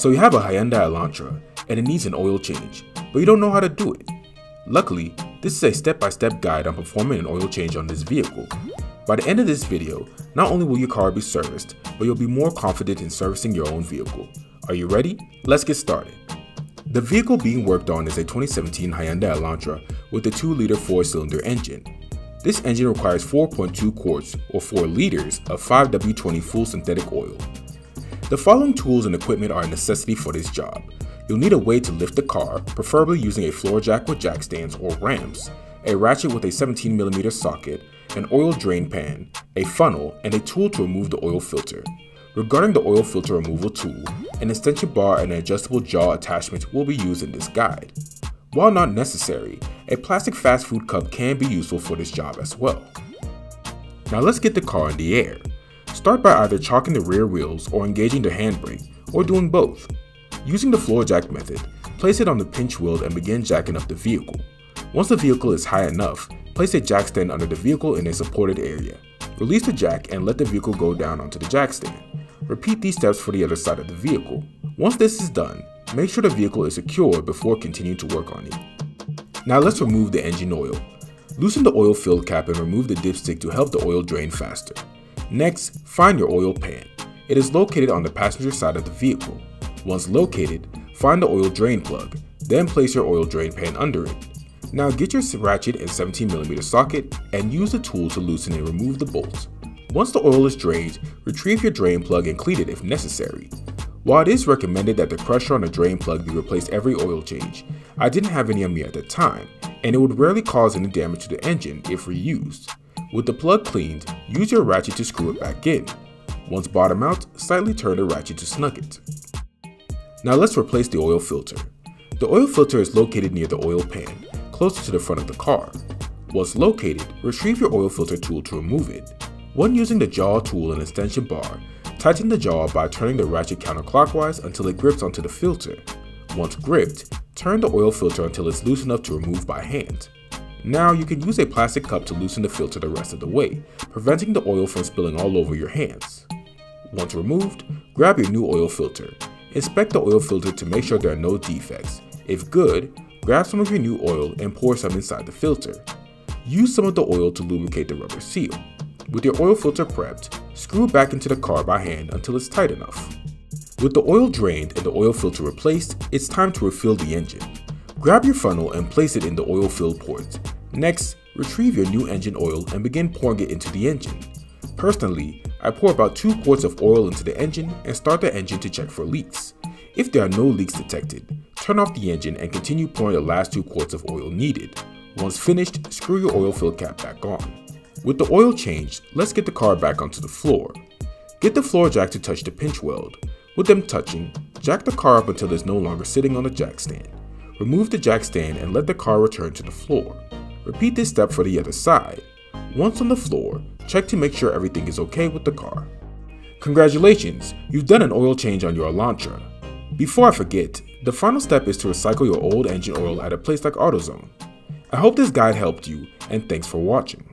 So you have a Hyundai Elantra and it needs an oil change, but you don't know how to do it. Luckily, this is a step-by-step guide on performing an oil change on this vehicle. By the end of this video, not only will your car be serviced, but you'll be more confident in servicing your own vehicle. Are you ready? Let's get started. The vehicle being worked on is a 2017 Hyundai Elantra with a 2-liter 4-cylinder engine. This engine requires 4.2 quarts or 4 liters of 5W20 full synthetic oil. The following tools and equipment are a necessity for this job. You'll need a way to lift the car, preferably using a floor jack with jack stands or rams, a ratchet with a 17mm socket, an oil drain pan, a funnel, and a tool to remove the oil filter. Regarding the oil filter removal tool, an extension bar and an adjustable jaw attachment will be used in this guide. While not necessary, a plastic fast food cup can be useful for this job as well. Now let's get the car in the air. Start by either chalking the rear wheels or engaging the handbrake, or doing both. Using the floor jack method, place it on the pinch wheel and begin jacking up the vehicle. Once the vehicle is high enough, place a jack stand under the vehicle in a supported area. Release the jack and let the vehicle go down onto the jack stand. Repeat these steps for the other side of the vehicle. Once this is done, make sure the vehicle is secure before continuing to work on it. Now let's remove the engine oil. Loosen the oil fill cap and remove the dipstick to help the oil drain faster. Next, find your oil pan. It is located on the passenger side of the vehicle. Once located, find the oil drain plug, then place your oil drain pan under it. Now get your ratchet and 17mm socket and use the tool to loosen and remove the bolt. Once the oil is drained, retrieve your drain plug and clean it if necessary. While it is recommended that the crusher on the drain plug be replaced every oil change, I didn't have any on me at the time, and it would rarely cause any damage to the engine if reused. With the plug cleaned, use your ratchet to screw it back in. Once bottom out, slightly turn the ratchet to snug it. Now let's replace the oil filter. The oil filter is located near the oil pan, closer to the front of the car. Once located, retrieve your oil filter tool to remove it. When using the jaw tool and extension bar, tighten the jaw by turning the ratchet counterclockwise until it grips onto the filter. Once gripped, turn the oil filter until it's loose enough to remove by hand. Now you can use a plastic cup to loosen the filter the rest of the way, preventing the oil from spilling all over your hands. Once removed, grab your new oil filter. Inspect the oil filter to make sure there are no defects. If good, grab some of your new oil and pour some inside the filter. Use some of the oil to lubricate the rubber seal. With your oil filter prepped, screw it back into the car by hand until it's tight enough. With the oil drained and the oil filter replaced, it's time to refill the engine. Grab your funnel and place it in the oil fill port. Next, retrieve your new engine oil and begin pouring it into the engine. Personally, I pour about 2 quarts of oil into the engine and start the engine to check for leaks. If there are no leaks detected, turn off the engine and continue pouring the last 2 quarts of oil needed. Once finished, screw your oil fill cap back on. With the oil changed, let's get the car back onto the floor. Get the floor jack to touch the pinch weld. With them touching, jack the car up until it's no longer sitting on the jack stand. Remove the jack stand and let the car return to the floor. Repeat this step for the other side. Once on the floor, check to make sure everything is okay with the car. Congratulations, you've done an oil change on your Elantra. Before I forget, the final step is to recycle your old engine oil at a place like AutoZone. I hope this guide helped you, and thanks for watching.